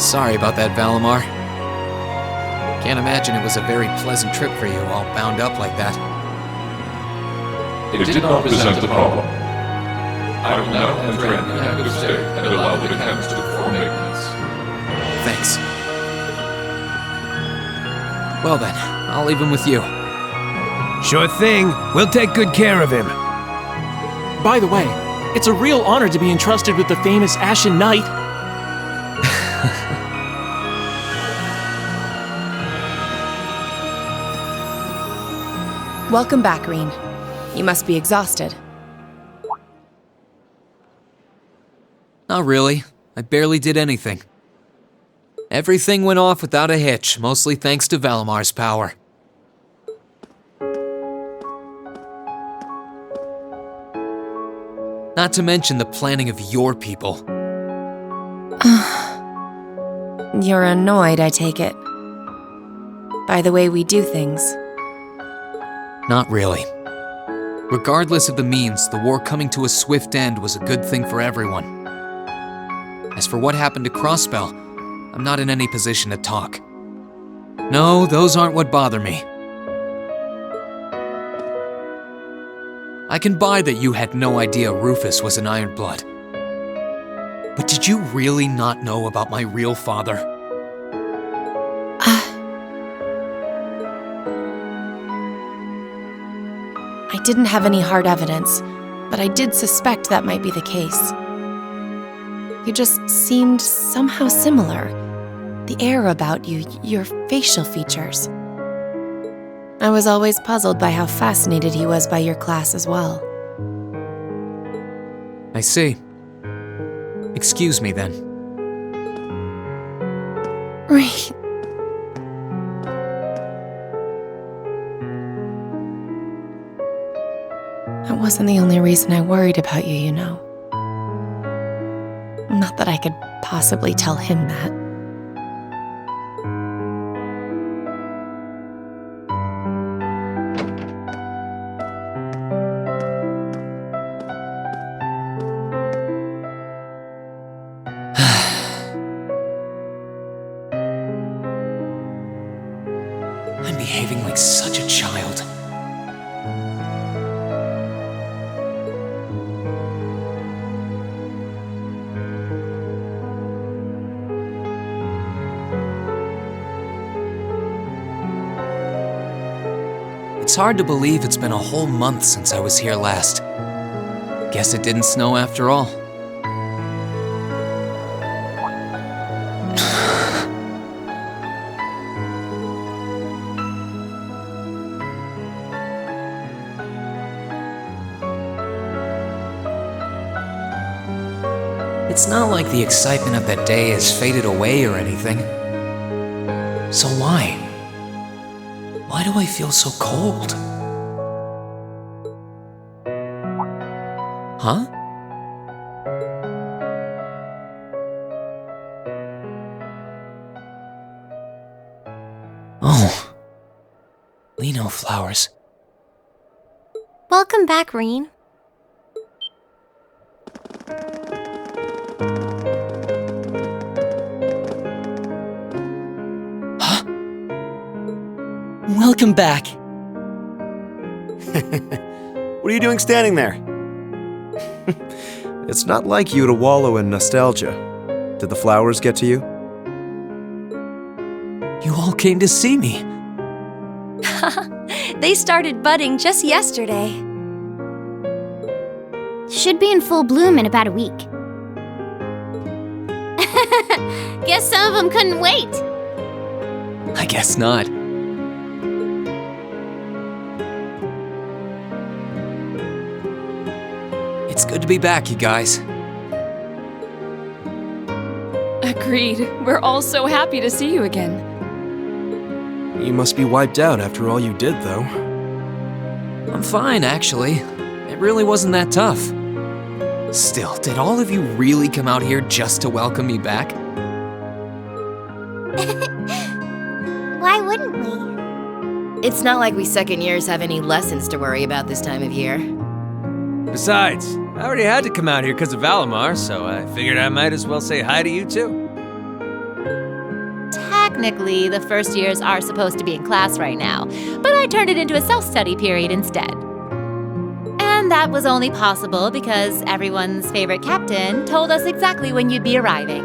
Sorry about that, Valimar. Can't imagine it was a very pleasant trip for you, all bound up like that. It did not present a problem. I will now enter an inactive state and allow the mechanics to perform maintenance. Thanks. Well then, I'll leave him with you. Sure thing. We'll take good care of him. By the way, it's a real honor to be entrusted with the famous Ashen Knight. Welcome back, Rean. You must be exhausted. Not really. I barely did anything. Everything went off without a hitch, mostly thanks to Valimar's power. Not to mention the planning of your people. You're annoyed, I take it. By the way we do things. Not really. Regardless of the means, the war coming to a swift end was a good thing for everyone. As for what happened to Crossbell, I'm not in any position to talk. No, those aren't what bother me. I can buy that you had no idea Rufus was an Ironblood. But did you really not know about my real father? I didn't have any hard evidence, but I did suspect that might be the case. You just seemed somehow similar. The air about you, your facial features. I was always puzzled by how fascinated he was by your class as well. I see. Excuse me then. Right. That wasn't the only reason I worried about you, you know. Not that I could possibly tell him that. I'm behaving like such a child. It's hard to believe it's been a whole month since I was here last. Guess it didn't snow after all. It's not like the excitement of that day has faded away or anything. So why? Why do I feel so cold? Huh? Oh. Lino flowers. Welcome back, Rean. Welcome back. What are you doing standing there? It's not like you to wallow in nostalgia. Did the flowers get to you? You all came to see me. They started budding just yesterday. Should be in full bloom in about a week. Guess some of them couldn't wait. I guess not. It's good to be back, you guys. Agreed. We're all so happy to see you again. You must be wiped out after all you did, though. I'm fine, actually. It really wasn't that tough. Still, did all of you really come out here just to welcome me back? Why wouldn't we? It's not like we second years have any lessons to worry about this time of year. Besides, I already had to come out here because of Valimar, so I figured I might as well say hi to you too. technically, the first years are supposed to be in class right now, but I turned it into a self-study period instead. And that was only possible because everyone's favorite captain told us exactly when you'd be arriving.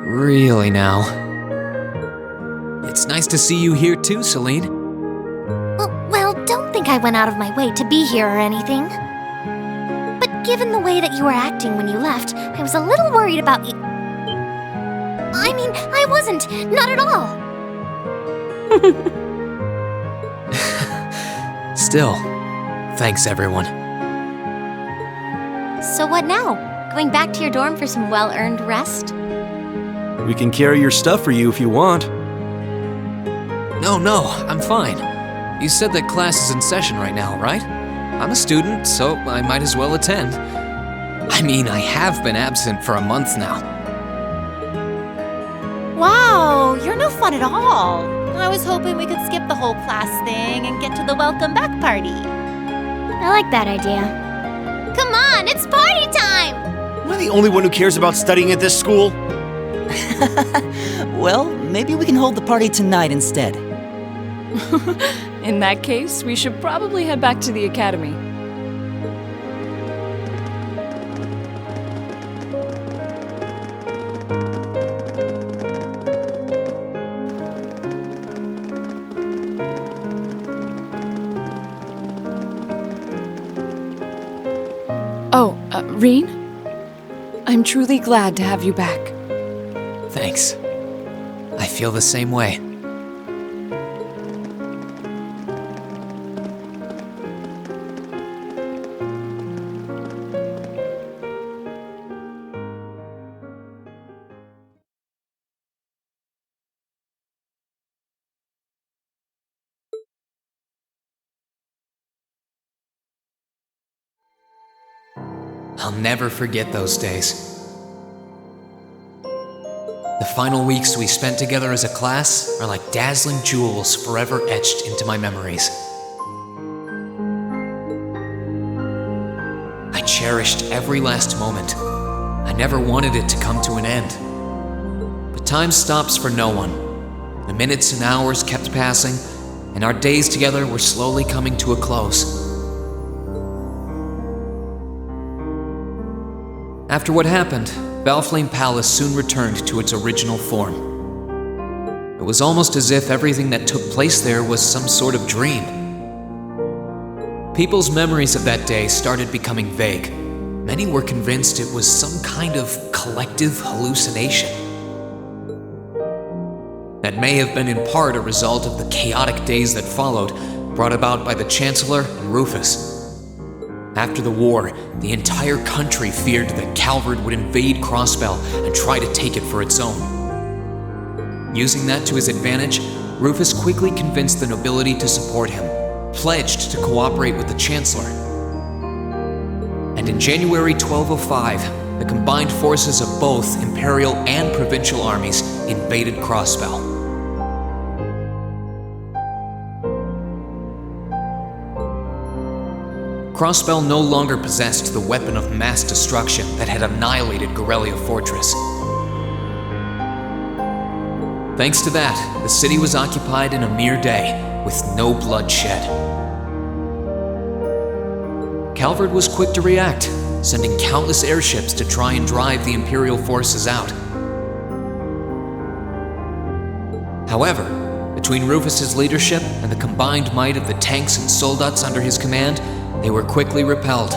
Really now? It's nice to see you here too, Celine. Well, don't think I went out of my way to be here or anything. But given the way that you were acting when you left, I was a little worried about you. I mean, I wasn't. Not at all. Still, thanks everyone. So what now? Going back to your dorm for some well-earned rest? We can carry your stuff for you if you want. No, I'm fine. You said that class is in session right now, right? I'm a student, so I might as well attend. I mean, I have been absent for a month now. Wow, you're no fun at all. I was hoping we could skip the whole class thing and get to the welcome back party. I like that idea. Come on, it's party time! Am I the only one who cares about studying at this school? Well, maybe we can hold the party tonight instead. In that case, we should probably head back to the academy. Oh, Rean? I'm truly glad to have you back. Thanks. I feel the same way. I'll never forget those days. The final weeks we spent together as a class are like dazzling jewels forever etched into my memories. I cherished every last moment. I never wanted it to come to an end. But time stops for no one. The minutes and hours kept passing, and our days together were slowly coming to a close. After what happened, Valflame Palace soon returned to its original form. It was almost as if everything that took place there was some sort of dream. People's memories of that day started becoming vague. Many were convinced it was some kind of collective hallucination. That may have been in part a result of the chaotic days that followed, brought about by the Chancellor and Rufus. After the war, the entire country feared that Calvard would invade Crossbell and try to take it for its own. Using that to his advantage, Rufus quickly convinced the nobility to support him, pledged to cooperate with the Chancellor. And in January 1205, the combined forces of both Imperial and provincial armies invaded Crossbell. Crossbell no longer possessed the weapon of mass destruction that had annihilated Gorelia Fortress. Thanks to that, the city was occupied in a mere day, with no blood shed. Calvard was quick to react, sending countless airships to try and drive the Imperial forces out. However, between Rufus's leadership and the combined might of the tanks and soldats under his command, they were quickly repelled.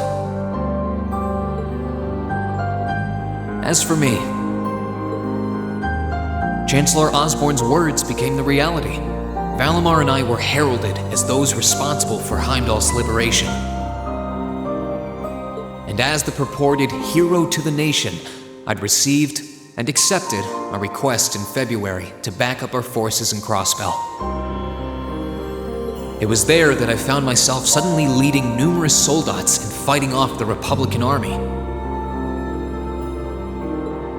As for me, Chancellor Osborne's words became the reality. Valimar and I were heralded as those responsible for Heimdallr's liberation. And as the purported hero to the nation, I'd received and accepted a request in February to back up our forces in Crossbell. It was there that I found myself suddenly leading numerous soldats and fighting off the Republican army.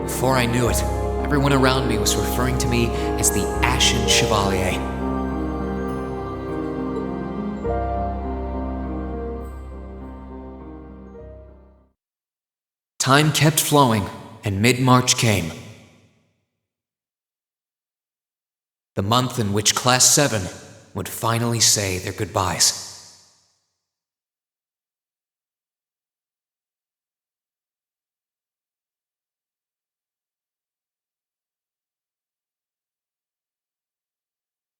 Before I knew it, everyone around me was referring to me as the Ashen Chevalier. Time kept flowing, and mid-March came. The month in which Class VII would finally say their goodbyes.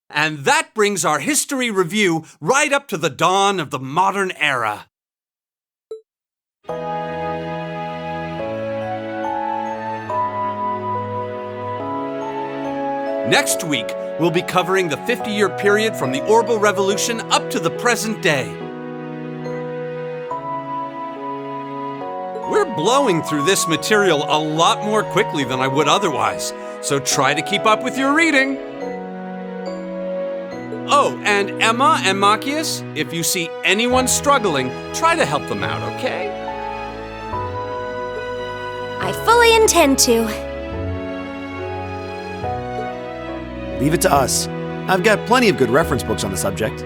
And that brings our history review right up to the dawn of the modern era. Next week, we'll be covering the 50-year period from the Orbital Revolution up to the present day. We're blowing through this material a lot more quickly than I would otherwise, so try to keep up with your reading. Oh, and Emma and Machias, if you see anyone struggling, try to help them out, okay? I fully intend to. Leave it to us. I've got plenty of good reference books on the subject.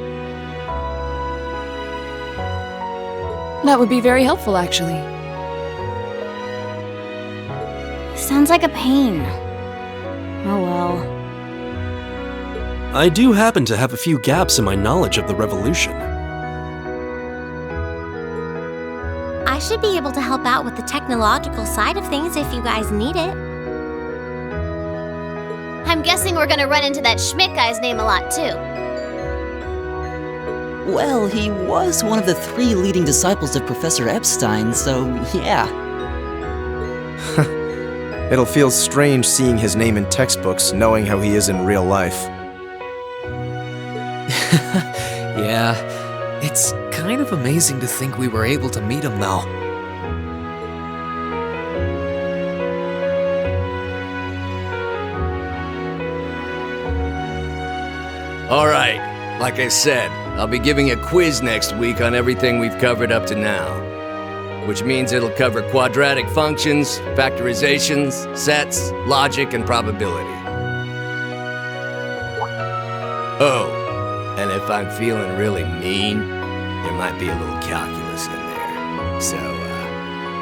That would be very helpful, actually. Sounds like a pain. Oh well. I do happen to have a few gaps in my knowledge of the Revolution. I should be able to help out with the technological side of things if you guys need it. I'm guessing we're gonna run into that Schmidt guy's name a lot, too. Well, he was one of the 3 leading disciples of Professor Epstein, so yeah. It'll feel strange seeing his name in textbooks, knowing how he is in real life. Yeah, it's kind of amazing to think we were able to meet him though. Alright, like I said, I'll be giving a quiz next week on everything we've covered up to now. Which means it'll cover quadratic functions, factorizations, sets, logic, and probability. Oh, and if I'm feeling really mean, there might be a little calculus in there. So,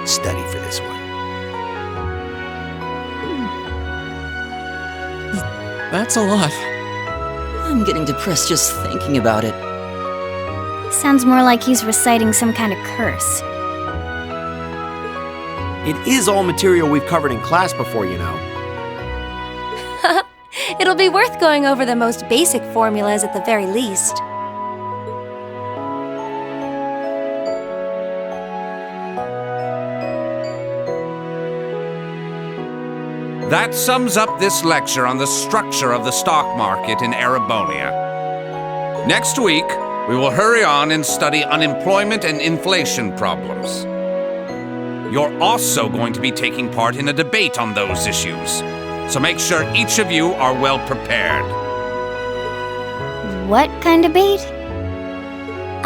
study for this one. That's a lot. I'm getting depressed just thinking about it. Sounds more like he's reciting some kind of curse. It is all material we've covered in class before, you know. It'll be worth going over the most basic formulas at the very least. That sums up this lecture on the structure of the stock market in Erebonia. Next week, we will hurry on and study unemployment and inflation problems. You're also going to be taking part in a debate on those issues, so make sure each of you are well prepared. What kind of debate?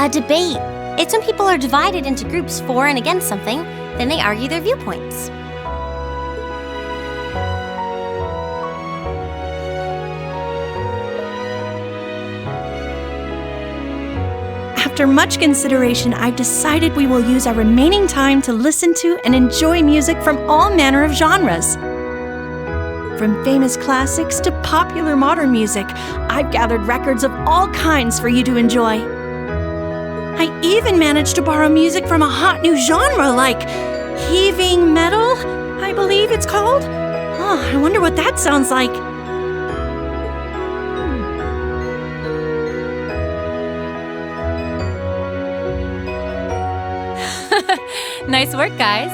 A debate. It's when people are divided into groups for and against something, then they argue their viewpoints. After much consideration, I've decided we will use our remaining time to listen to and enjoy music from all manner of genres. From famous classics to popular modern music, I've gathered records of all kinds for you to enjoy. I even managed to borrow music from a hot new genre like heaving metal, I believe it's called. Oh, I wonder what that sounds like. Nice work, guys.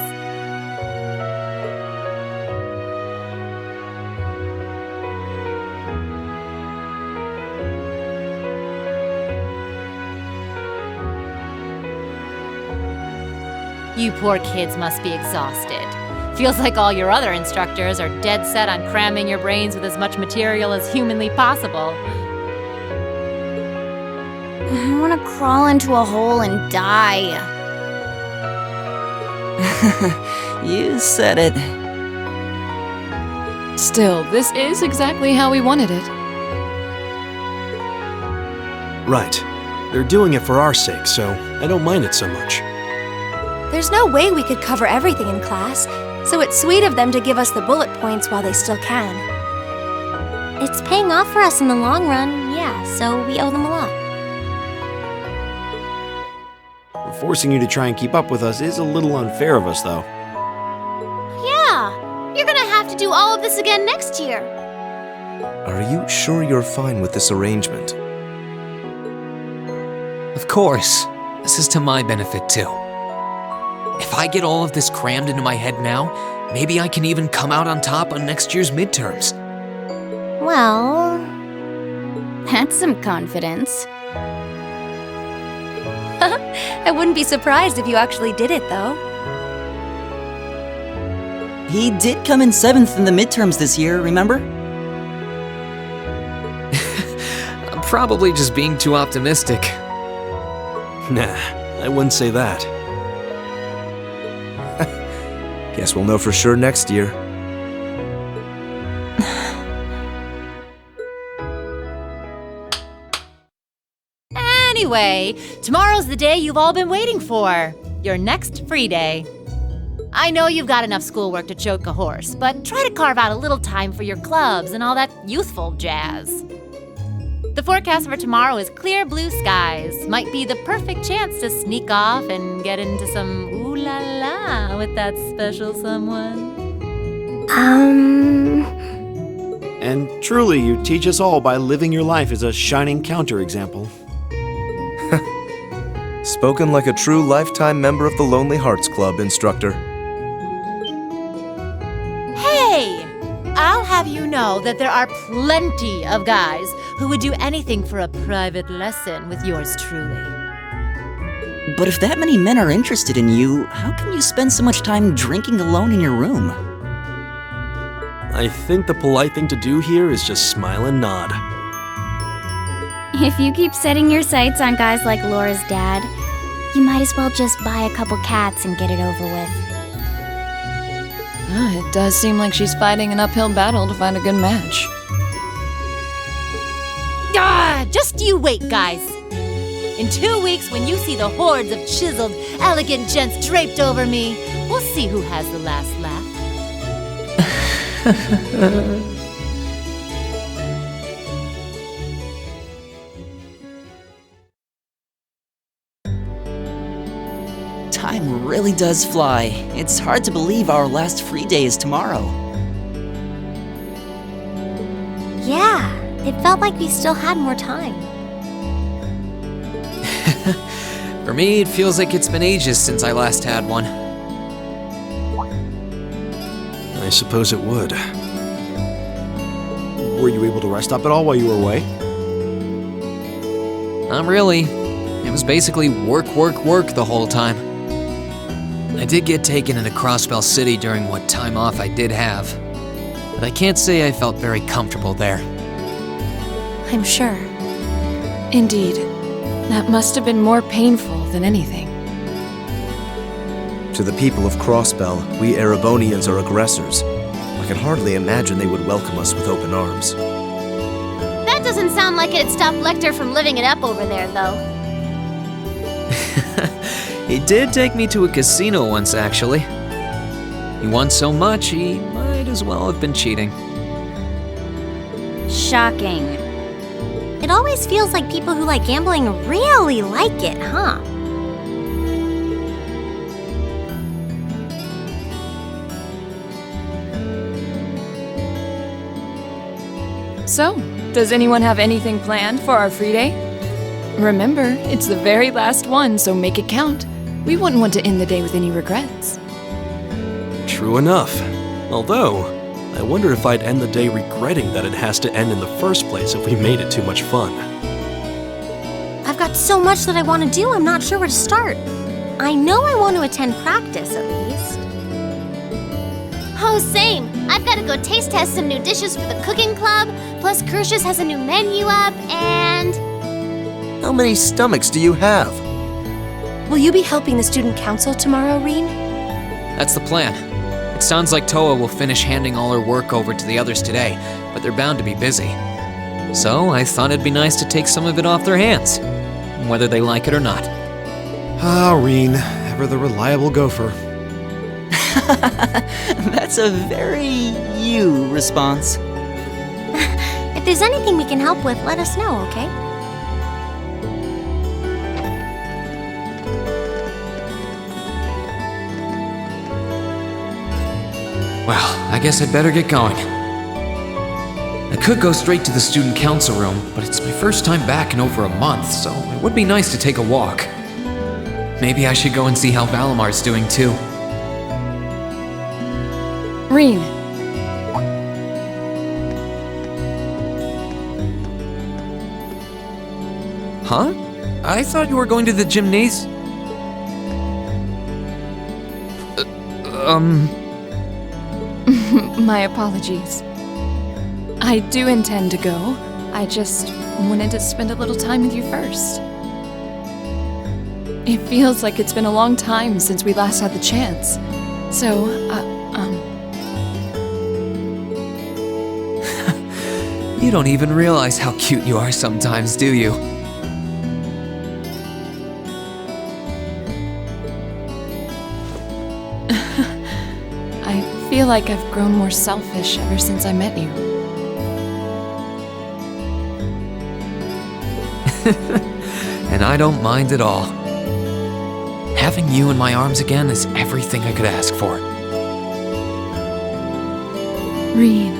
You poor kids must be exhausted. Feels like all your other instructors are dead set on cramming your brains with as much material as humanly possible. I want to crawl into a hole and die. You said it. Still, this is exactly how we wanted it. Right. They're doing it for our sake, so I don't mind it so much. There's no way we could cover everything in class, so it's sweet of them to give us the bullet points while they still can. It's paying off for us in the long run, yeah, so we owe them a lot. Forcing you to try and keep up with us is a little unfair of us, though. Yeah, you're gonna have to do all of this again next year. Are you sure you're fine with this arrangement? Of course. This is to my benefit, too. If I get all of this crammed into my head now, maybe I can even come out on top on next year's midterms. Well... That's some confidence. I wouldn't be surprised if you actually did it, though. He did come in 7th in the midterms this year, remember? I'm probably just being too optimistic. Nah, I wouldn't say that. Guess we'll know for sure next year. Anyway, tomorrow's the day you've all been waiting for. Your next free day. I know you've got enough schoolwork to choke a horse, but try to carve out a little time for your clubs and all that youthful jazz. The forecast for tomorrow is clear blue skies. Might be the perfect chance to sneak off and get into some ooh la la with that special someone. And truly, you teach us all by living your life as a shining counterexample. Spoken like a true lifetime member of the Lonely Hearts Club, instructor. Hey! I'll have you know that there are plenty of guys who would do anything for a private lesson with yours truly. But if that many men are interested in you, how can you spend so much time drinking alone in your room? I think the polite thing to do here is just smile and nod. If you keep setting your sights on guys like Laura's dad, you might as well just buy a couple cats and get it over with. It does seem like she's fighting an uphill battle to find a good match. Just you wait, guys. In 2 weeks, when you see the hordes of chiseled, elegant gents draped over me, we'll see who has the last laugh. Time really does fly. It's hard to believe our last free day is tomorrow. Yeah, it felt like we still had more time. For me, it feels like it's been ages since I last had one. I suppose it would. Were you able to rest up at all while you were away? Not really. It was basically work, work, work the whole time. I did get taken into Crossbell City during what time off I did have, but I can't say I felt very comfortable there. I'm sure. Indeed. That must have been more painful than anything. To the people of Crossbell, we Erebonians are aggressors. I can hardly imagine they would welcome us with open arms. That doesn't sound like it'd stop Lecter from living it up over there, though. He did take me to a casino once, actually. He won so much, he might as well have been cheating. Shocking. It always feels like people who like gambling really like it, huh? So, does anyone have anything planned for our free day? Remember, it's the very last one, so make it count. We wouldn't want to end the day with any regrets. True enough. Although, I wonder if I'd end the day regretting that it has to end in the first place if we made it too much fun. I've got so much that I want to do, I'm not sure where to start. I know I want to attend practice, at least. Oh, same. I've got to go taste test some new dishes for the cooking club, plus Kershus has a new menu up, and... How many stomachs do you have? Will you be helping the student council tomorrow, Rean? That's the plan. It sounds like Toa will finish handing all her work over to the others today, but they're bound to be busy. So I thought it'd be nice to take some of it off their hands, whether they like it or not. Ah, Rean, ever the reliable gopher. That's a very you response. there's anything we can help with, let us know, okay? Well, I guess I'd better get going. I could go straight to the student council room, but it's my first time back in over a month, so it would be nice to take a walk. Maybe I should go and see how Valimar's doing too. Rean. Huh? I thought you were going to the gymnasium. My apologies. I do intend to go. I just wanted to spend a little time with you first. It feels like it's been a long time since we last had the chance. So, You don't even realize how cute you are sometimes, do you? I feel like I've grown more selfish ever since I met you. And I don't mind at all. Having you in my arms again is everything I could ask for. Rean.